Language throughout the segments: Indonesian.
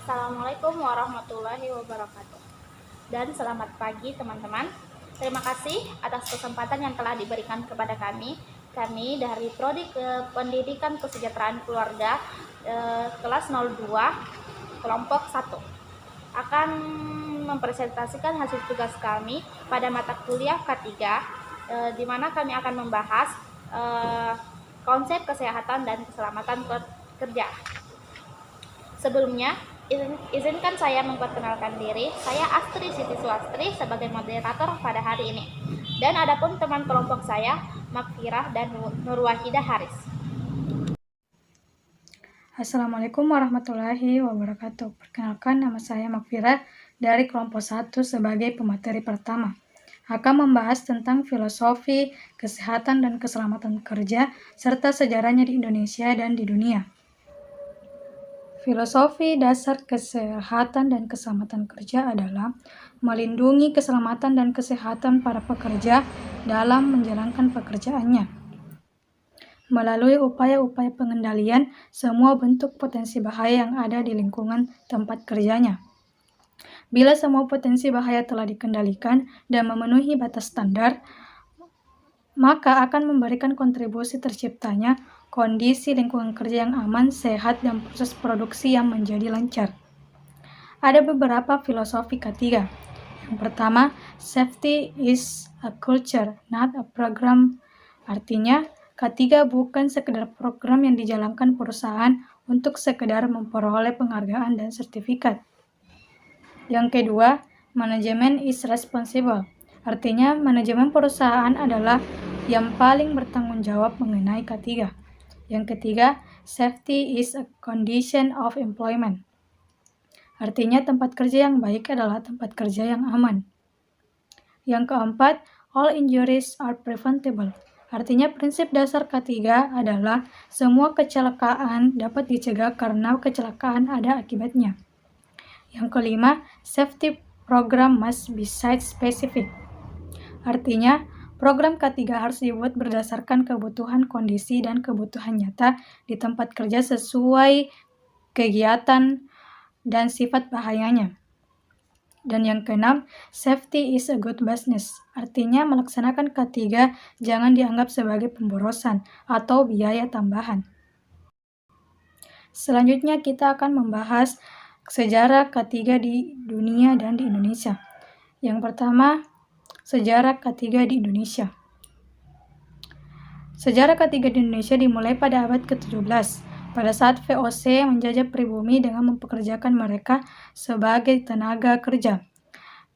Assalamualaikum warahmatullahi wabarakatuh. Dan selamat pagi teman-teman. Terima kasih atas kesempatan yang telah diberikan kepada kami. Kami dari Prodi Pendidikan Kesejahteraan Keluarga kelas 02 kelompok 1 akan mempresentasikan hasil tugas kami pada mata kuliah K3 di mana kami akan membahas konsep kesehatan dan keselamatan kerja. Sebelumnya, izinkan saya memperkenalkan diri. Saya Astri Siti Suastri sebagai moderator pada hari ini. Dan adapun teman kelompok saya, Makfirah dan Nurwahidah Haris. Assalamualaikum warahmatullahi wabarakatuh. Perkenalkan, nama saya Makfirah dari kelompok 1 sebagai pemateri pertama. Akan membahas tentang filosofi, kesehatan dan keselamatan kerja, serta sejarahnya di Indonesia dan di dunia. Filosofi dasar kesehatan dan keselamatan kerja adalah melindungi keselamatan dan kesehatan para pekerja dalam menjalankan pekerjaannya, melalui upaya-upaya pengendalian semua bentuk potensi bahaya yang ada di lingkungan tempat kerjanya. Bila semua potensi bahaya telah dikendalikan dan memenuhi batas standar, maka akan memberikan kontribusi terciptanya kondisi lingkungan kerja yang aman, sehat, dan proses produksi yang menjadi lancar. Ada beberapa filosofi K3. Yang pertama, safety is a culture, not a program. Artinya, K3 bukan sekedar program yang dijalankan perusahaan untuk sekedar memperoleh penghargaan dan sertifikat. Yang kedua, manajemen is responsible. Artinya, manajemen perusahaan adalah yang paling bertanggung jawab mengenai K3. Yang ketiga, safety is a condition of employment. Artinya, tempat kerja yang baik adalah tempat kerja yang aman. Yang keempat, all injuries are preventable. Artinya, prinsip dasar K3 adalah semua kecelakaan dapat dicegah karena kecelakaan ada akibatnya. Yang kelima, safety program must be site-specific. Artinya, program K3 harus dibuat berdasarkan kebutuhan kondisi dan kebutuhan nyata di tempat kerja sesuai kegiatan dan sifat bahayanya. Dan yang keenam, safety is a good business. Artinya, melaksanakan K3 jangan dianggap sebagai pemborosan atau biaya tambahan. Selanjutnya, kita akan membahas sejarah K3 di dunia dan di Indonesia. Yang pertama, sejarah K3 di Indonesia. Sejarah K3 di Indonesia dimulai pada abad ke-17, pada saat VOC menjajah pribumi dengan mempekerjakan mereka sebagai tenaga kerja.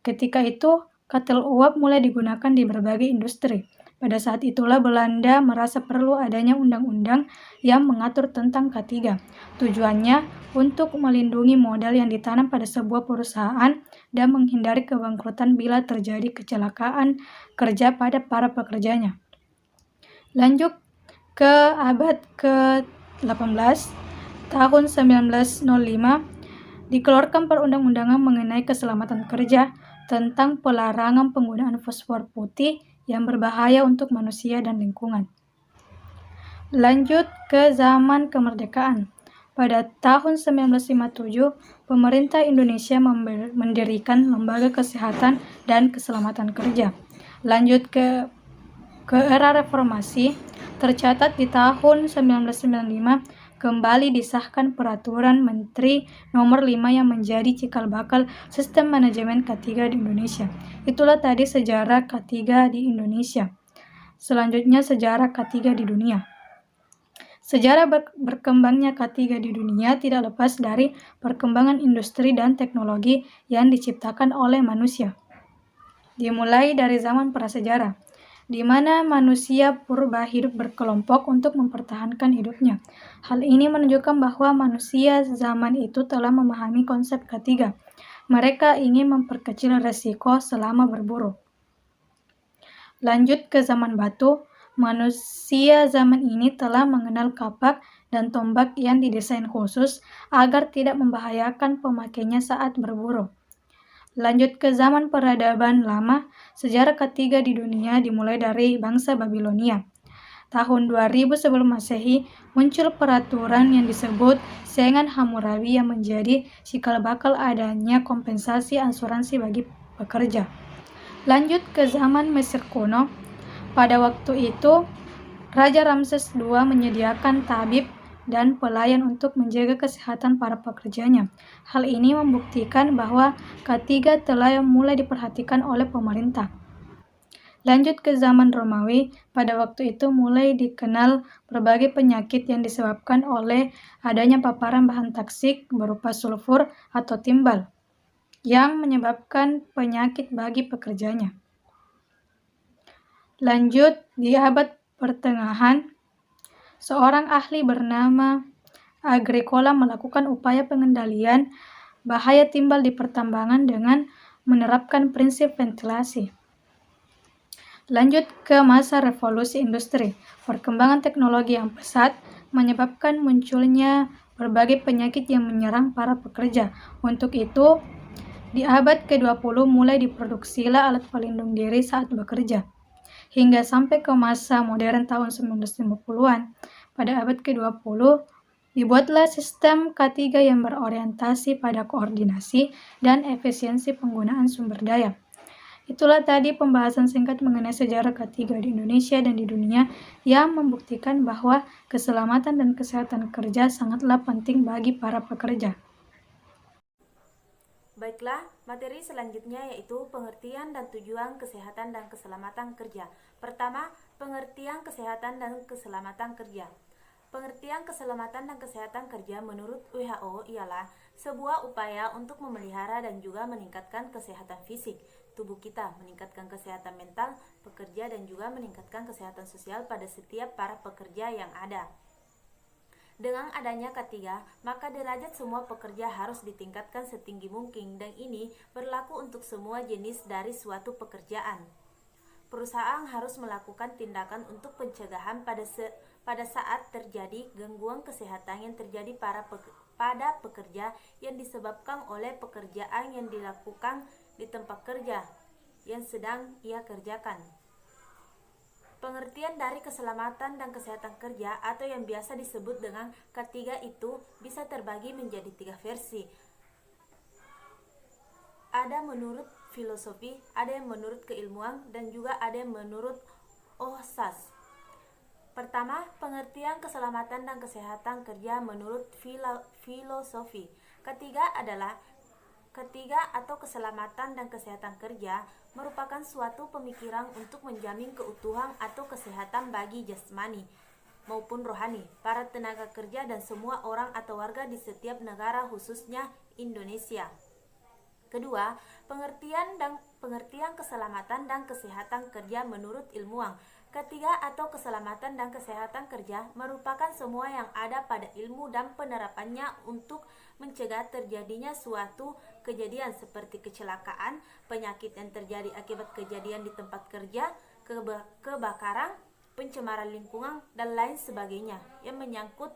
Ketika itu, katil uap mulai digunakan di berbagai industri. Pada saat itulah Belanda merasa perlu adanya undang-undang yang mengatur tentang K3. Tujuannya untuk melindungi modal yang ditanam pada sebuah perusahaan dan menghindari kebangkrutan bila terjadi kecelakaan kerja pada para pekerjanya. Lanjut ke abad ke-18, tahun 1905, dikeluarkan perundang-undangan mengenai keselamatan kerja tentang pelarangan penggunaan fosfor putih yang berbahaya untuk manusia dan lingkungan. Lanjut ke zaman kemerdekaan. Pada tahun 1957, pemerintah Indonesia mendirikan Lembaga Kesehatan dan Keselamatan Kerja. Lanjut ke era reformasi, tercatat di tahun 1995 kembali disahkan Peraturan Menteri Nomor 5 yang menjadi cikal bakal sistem manajemen K3 di Indonesia. Itulah tadi sejarah K3 di Indonesia. Selanjutnya sejarah K3 di dunia. Sejarah berkembangnya K3 di dunia tidak lepas dari perkembangan industri dan teknologi yang diciptakan oleh manusia. Dimulai dari zaman prasejarah, di mana manusia purba hidup berkelompok untuk mempertahankan hidupnya. Hal ini menunjukkan bahwa manusia zaman itu telah memahami konsep K3. Mereka ingin memperkecil resiko selama berburu. Lanjut ke zaman batu, manusia zaman ini telah mengenal kapak dan tombak yang didesain khusus agar tidak membahayakan pemakainya saat berburu. Lanjut ke zaman peradaban lama, sejarah K3 di dunia dimulai dari bangsa Babilonia. tahun 2000 sebelum Masehi, muncul peraturan yang disebut Sengan Hammurabi yang menjadi cikal bakal adanya kompensasi asuransi bagi pekerja. Lanjut ke zaman Mesir kuno. Pada waktu itu, Raja Ramses II menyediakan tabib dan pelayan untuk menjaga kesehatan para pekerjanya. Hal ini membuktikan bahwa ketiga telah mulai diperhatikan oleh pemerintah. Lanjut ke zaman Romawi, pada waktu itu mulai dikenal berbagai penyakit yang disebabkan oleh adanya paparan bahan toksik berupa sulfur atau timbal yang menyebabkan penyakit bagi pekerjanya. Lanjut, di abad pertengahan, seorang ahli bernama Agricola melakukan upaya pengendalian bahaya timbal di pertambangan dengan menerapkan prinsip ventilasi. Lanjut ke masa revolusi industri. Perkembangan teknologi yang pesat menyebabkan munculnya berbagai penyakit yang menyerang para pekerja. Untuk itu, di abad ke-20 mulai diproduksilah alat pelindung diri saat bekerja. Hingga sampai ke masa modern tahun 1950-an, pada abad ke-20, dibuatlah sistem K3 yang berorientasi pada koordinasi dan efisiensi penggunaan sumber daya. Itulah tadi pembahasan singkat mengenai sejarah K3 di Indonesia dan di dunia yang membuktikan bahwa keselamatan dan kesehatan kerja sangatlah penting bagi para pekerja. Baiklah, materi selanjutnya yaitu pengertian dan tujuan kesehatan dan keselamatan kerja. Pertama, pengertian kesehatan dan keselamatan kerja. Pengertian keselamatan dan kesehatan kerja menurut WHO ialah sebuah upaya untuk memelihara dan juga meningkatkan kesehatan fisik tubuh kita, meningkatkan kesehatan mental pekerja dan juga meningkatkan kesehatan sosial pada setiap para pekerja yang ada. Dengan adanya K3, maka derajat semua pekerja harus ditingkatkan setinggi mungkin dan ini berlaku untuk semua jenis dari suatu pekerjaan. Perusahaan harus melakukan tindakan untuk pencegahan pada saat terjadi gangguan kesehatan yang terjadi pada pekerja yang disebabkan oleh pekerjaan yang dilakukan di tempat kerja yang sedang ia kerjakan. Pengertian dari keselamatan dan kesehatan kerja atau yang biasa disebut dengan K3 itu bisa terbagi menjadi 3 versi. Ada menurut filosofi, ada yang menurut keilmuan, dan juga ada yang menurut ohsas. Pertama, pengertian keselamatan dan kesehatan kerja menurut filosofi. Ketiga atau keselamatan dan kesehatan kerja merupakan suatu pemikiran untuk menjamin keutuhan atau kesehatan bagi jasmani maupun rohani para tenaga kerja dan semua orang atau warga di setiap negara khususnya Indonesia. Kedua, pengertian keselamatan dan kesehatan kerja menurut ilmuwan. Ketiga atau keselamatan dan kesehatan kerja merupakan semua yang ada pada ilmu dan penerapannya untuk mencegah terjadinya suatu kejadian seperti kecelakaan, penyakit yang terjadi akibat kejadian di tempat kerja, kebakaran, pencemaran lingkungan, dan lain sebagainya yang menyangkut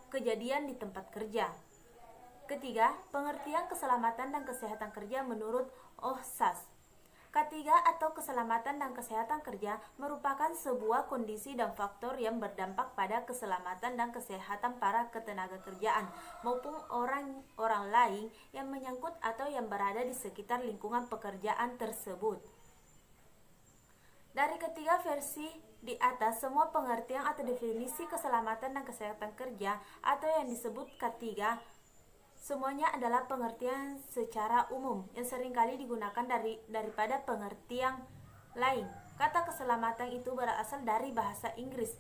kejadian di tempat kerja. Ketiga, pengertian keselamatan dan kesehatan kerja menurut ohsas. K3 atau keselamatan dan kesehatan kerja merupakan sebuah kondisi dan faktor yang berdampak pada keselamatan dan kesehatan para ketenaga kerjaan maupun orang lain yang menyangkut atau yang berada di sekitar lingkungan pekerjaan tersebut. Dari ketiga versi di atas, semua pengertian atau definisi keselamatan dan kesehatan kerja atau yang disebut K3 semuanya adalah pengertian secara umum yang seringkali digunakan daripada pengertian lain. Kata keselamatan itu berasal dari bahasa Inggris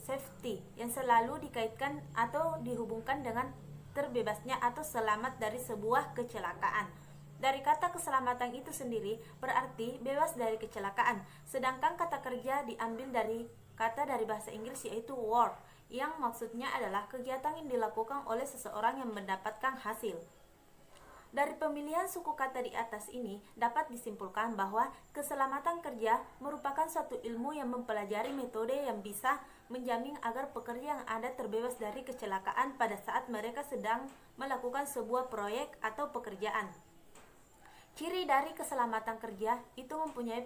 safety yang selalu dikaitkan atau dihubungkan dengan terbebasnya atau selamat dari sebuah kecelakaan. Dari kata keselamatan itu sendiri berarti bebas dari kecelakaan, sedangkan kata kerja diambil dari kata dari bahasa Inggris yaitu work, yang maksudnya adalah kegiatan yang dilakukan oleh seseorang yang mendapatkan hasil. Dari pemilihan suku kata di atas ini dapat disimpulkan bahwa keselamatan kerja merupakan suatu ilmu yang mempelajari metode yang bisa menjamin agar pekerja yang ada terbebas dari kecelakaan pada saat mereka sedang melakukan sebuah proyek atau pekerjaan. Ciri dari keselamatan kerja itu mempunyai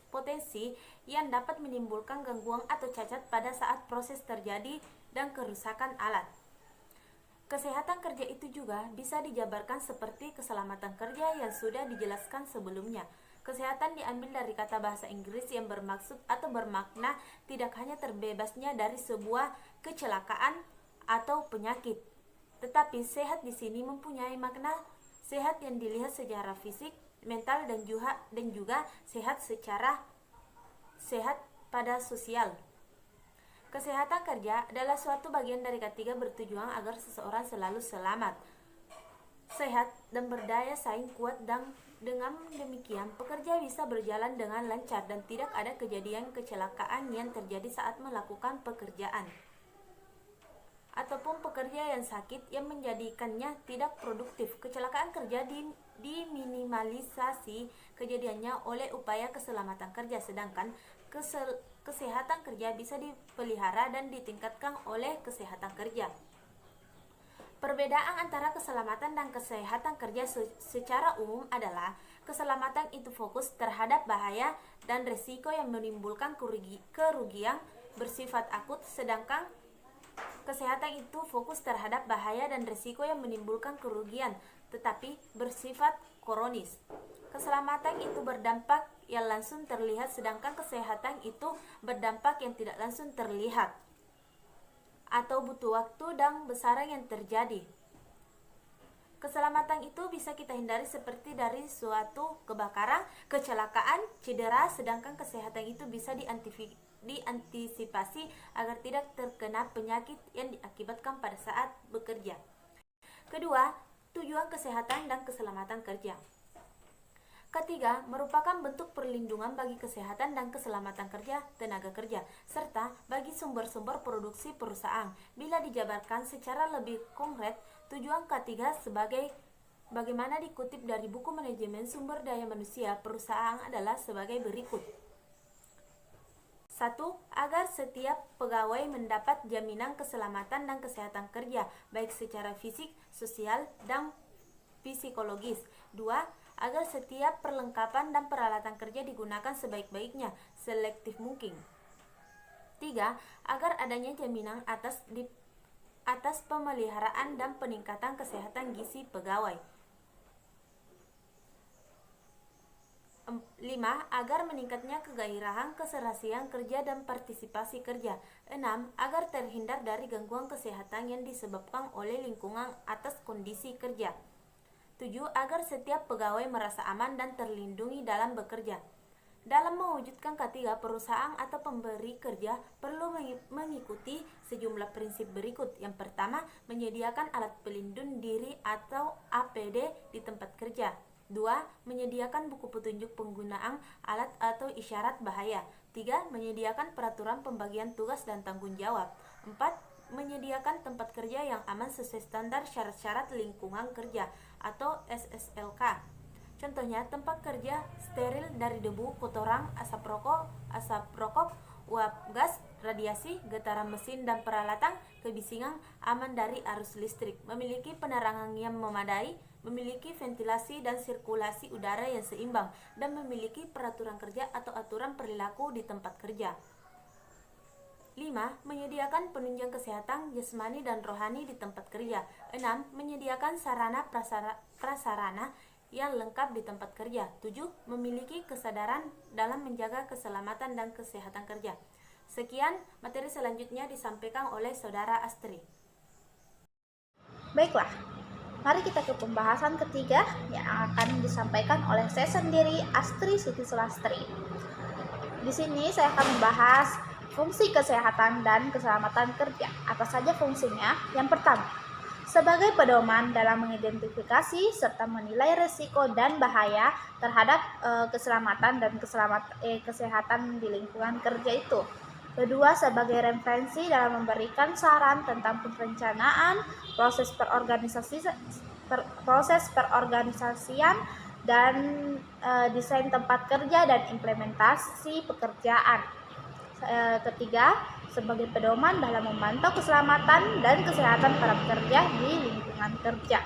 potensi yang dapat menimbulkan gangguan atau cacat pada saat proses terjadi dan kerusakan alat. Kesehatan kerja itu juga bisa dijabarkan seperti keselamatan kerja yang sudah dijelaskan sebelumnya. Kesehatan diambil dari kata bahasa Inggris yang bermaksud atau bermakna tidak hanya terbebasnya dari sebuah kecelakaan atau penyakit, tetapi sehat di sini mempunyai makna sehat yang dilihat secara fisik, mental, dan juga sehat pada sosial. Kesehatan kerja adalah suatu bagian dari ketiga bertujuan agar seseorang selalu selamat, sehat, dan berdaya saing kuat, dan dengan demikian pekerja bisa berjalan dengan lancar dan tidak ada kejadian kecelakaan yang terjadi saat melakukan pekerjaan, ataupun pekerja yang sakit yang menjadikannya tidak produktif. Kecelakaan kerja diminimalisasi kejadiannya oleh upaya keselamatan kerja, sedangkan kesehatan kerja bisa dipelihara dan ditingkatkan oleh kesehatan kerja. Perbedaan antara keselamatan dan kesehatan kerja secara umum adalah keselamatan itu fokus terhadap bahaya dan risiko yang menimbulkan kerugian bersifat akut, sedangkan kesehatan itu fokus terhadap bahaya dan risiko yang menimbulkan kerugian tetapi bersifat kronis. Keselamatan itu berdampak yang langsung terlihat, sedangkan kesehatan itu berdampak yang tidak langsung terlihat atau butuh waktu dan besaran yang terjadi. Keselamatan itu bisa kita hindari seperti dari suatu kebakaran, kecelakaan, cedera, sedangkan kesehatan itu bisa diantisipasi agar tidak terkena penyakit yang diakibatkan pada saat bekerja. Kedua, tujuan kesehatan dan keselamatan kerja. Ketiga, merupakan bentuk perlindungan bagi kesehatan dan keselamatan kerja tenaga kerja, serta bagi sumber-sumber produksi perusahaan. Bila dijabarkan secara lebih konkret, tujuan ketiga sebagai bagaimana dikutip dari buku Manajemen Sumber Daya Manusia Perusahaan adalah sebagai berikut. 1. Agar setiap pegawai mendapat jaminan keselamatan dan kesehatan kerja, baik secara fisik, sosial, dan psikologis. 2. Agar setiap perlengkapan dan peralatan kerja digunakan sebaik-baiknya, selektif mungkin. 3. Agar adanya jaminan atas pemeliharaan dan peningkatan kesehatan gizi pegawai. 5. Agar meningkatnya kegairahan, keserasian kerja, dan partisipasi kerja. 6. Agar terhindar dari gangguan kesehatan yang disebabkan oleh lingkungan atas kondisi kerja. 7. Agar setiap pegawai merasa aman dan terlindungi dalam bekerja. Dalam mewujudkan ketiga, perusahaan atau pemberi kerja perlu mengikuti sejumlah prinsip berikut. Yang pertama, menyediakan alat pelindung diri atau APD di tempat kerja. 2. Menyediakan buku petunjuk penggunaan alat atau isyarat bahaya. 3. Menyediakan peraturan pembagian tugas dan tanggung jawab. 4. Menyediakan tempat kerja yang aman sesuai standar syarat-syarat lingkungan kerja atau SSLK. Contohnya, tempat kerja steril dari debu, kotoran, asap rokok, uap gas, radiasi, getaran mesin dan peralatan, kebisingan, aman dari arus listrik, memiliki penerangan yang memadai, memiliki ventilasi dan sirkulasi udara yang seimbang, dan memiliki peraturan kerja atau aturan perilaku di tempat kerja. 5. Menyediakan penunjang kesehatan jasmani dan rohani di tempat kerja. 6. Menyediakan sarana prasarana yang lengkap di tempat kerja. 7. Memiliki kesadaran dalam menjaga keselamatan dan kesehatan kerja. Sekian, materi selanjutnya disampaikan oleh Saudara Astri. Baiklah, mari kita ke pembahasan ketiga yang akan disampaikan oleh saya sendiri, Astri Siti Sulastri. Di sini saya akan membahas fungsi kesehatan dan keselamatan kerja. Apa saja fungsinya? Yang pertama, sebagai pedoman dalam mengidentifikasi serta menilai risiko dan bahaya terhadap keselamatan dan kesehatan di lingkungan kerja itu. Kedua, sebagai referensi dalam memberikan saran tentang perencanaan, proses perorganisasian dan desain tempat kerja dan implementasi pekerjaan. Ketiga, sebagai pedoman dalam memantau keselamatan dan kesehatan para pekerja di lingkungan kerja.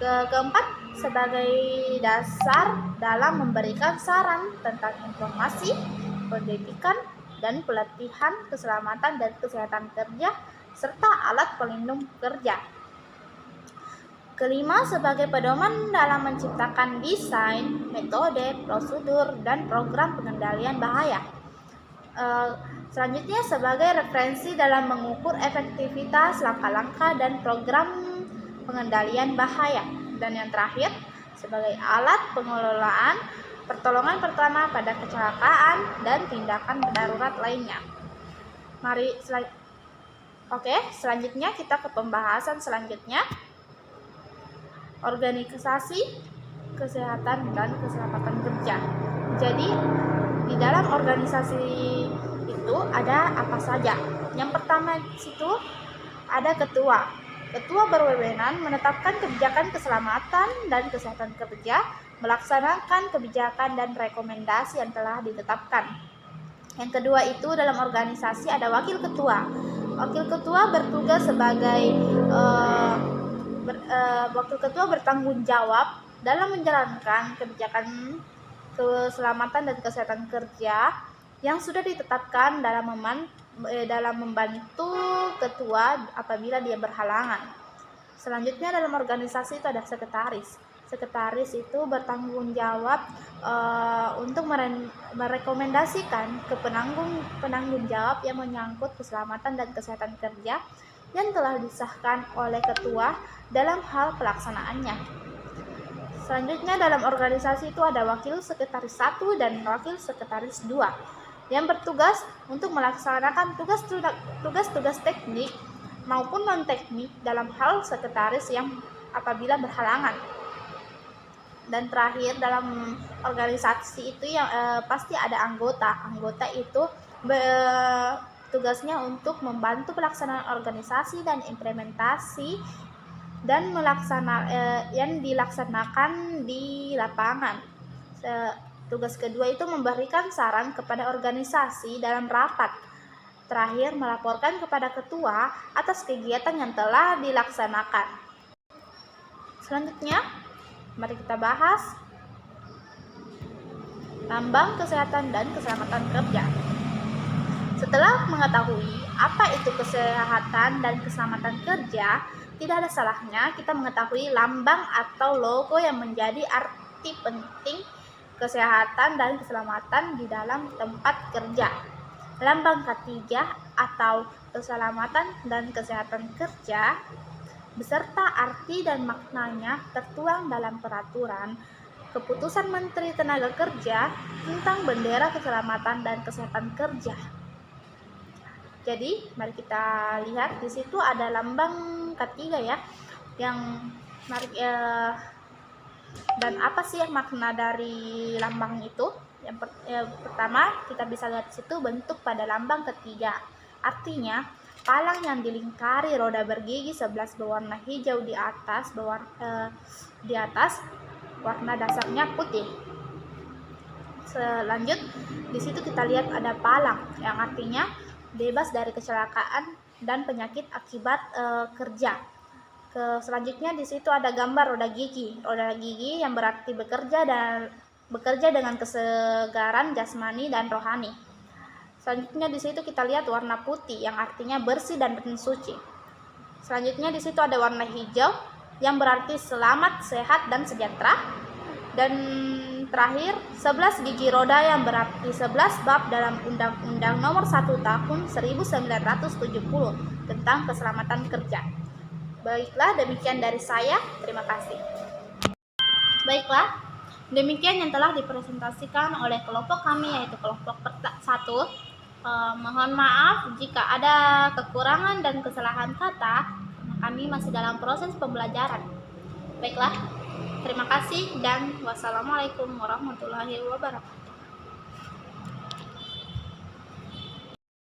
Keempat, sebagai dasar dalam memberikan saran tentang informasi, pendidikan, dan pelatihan keselamatan dan kesehatan kerja, serta alat pelindung kerja. Kelima, sebagai pedoman dalam menciptakan desain, metode, prosedur, dan program pengendalian bahaya. Selanjutnya, sebagai referensi dalam mengukur efektivitas langkah-langkah dan program pengendalian bahaya. Dan yang terakhir, sebagai alat pengelolaan pertolongan pertama pada kecelakaan dan tindakan darurat lainnya. Selanjutnya kita ke pembahasan selanjutnya. Organisasi kesehatan dan keselamatan kerja. Jadi, di dalam organisasi itu ada apa saja? Yang pertama itu ada ketua. Ketua berwenang menetapkan kebijakan keselamatan dan kesehatan kerja, melaksanakan kebijakan dan rekomendasi yang telah ditetapkan. Yang kedua itu dalam organisasi ada wakil ketua. Wakil ketua bertugas sebagai wakil ketua bertanggung jawab dalam menjalankan kebijakan keselamatan dan kesehatan kerja yang sudah ditetapkan dalam membantu ketua apabila dia berhalangan. Selanjutnya dalam organisasi itu ada sekretaris. Sekretaris itu bertanggung jawab untuk merekomendasikan ke penanggung jawab yang menyangkut keselamatan dan kesehatan kerja yang telah disahkan oleh ketua dalam hal pelaksanaannya. Selanjutnya dalam organisasi itu ada wakil sekretaris 1 dan wakil sekretaris 2 yang bertugas untuk melaksanakan tugas-tugas teknik maupun non-teknik dalam hal sekretaris yang apabila berhalangan. Dan terakhir dalam organisasi itu yang pasti ada anggota. Anggota itu tugasnya untuk membantu pelaksanaan organisasi dan implementasi dan yang dilaksanakan di lapangan. Tugas kedua itu memberikan saran kepada organisasi dalam rapat. Terakhir, melaporkan kepada ketua atas kegiatan yang telah dilaksanakan. Selanjutnya, mari kita bahas lambang kesehatan dan keselamatan kerja. Setelah mengetahui apa itu kesehatan dan keselamatan kerja, tidak ada salahnya kita mengetahui lambang atau logo yang menjadi arti penting kesehatan dan keselamatan di dalam tempat kerja. Lambang ketiga atau keselamatan dan kesehatan kerja beserta arti dan maknanya tertuang dalam peraturan Keputusan Menteri Tenaga Kerja tentang bendera keselamatan dan kesehatan kerja. Jadi, mari kita lihat di situ ada lambang ketiga ya, dan apa sih makna dari lambang itu? Yang pertama, kita bisa lihat di situ bentuk pada lambang ketiga. Artinya, palang yang dilingkari roda bergigi 11 berwarna hijau di atas, warna dasarnya putih. Selanjut, di situ kita lihat ada palang yang artinya bebas dari kecelakaan dan penyakit akibat kerja. Selanjutnya di situ ada gambar roda gigi yang berarti bekerja dengan kesegaran jasmani dan rohani. Selanjutnya di situ kita lihat warna putih yang artinya bersih dan suci. Selanjutnya di situ ada warna hijau yang berarti selamat, sehat dan sejahtera. Dan terakhir 11 gigi roda yang berarti 11 bab dalam Undang-Undang Nomor 1 Tahun 1970 tentang keselamatan kerja. Baiklah, demikian dari saya. Terima kasih. Baiklah, demikian yang telah dipresentasikan oleh kelompok kami, yaitu kelompok 1. Mohon maaf jika ada kekurangan dan kesalahan kata, karena kami masih dalam proses pembelajaran. Baiklah, terima kasih dan wassalamualaikum warahmatullahi wabarakatuh.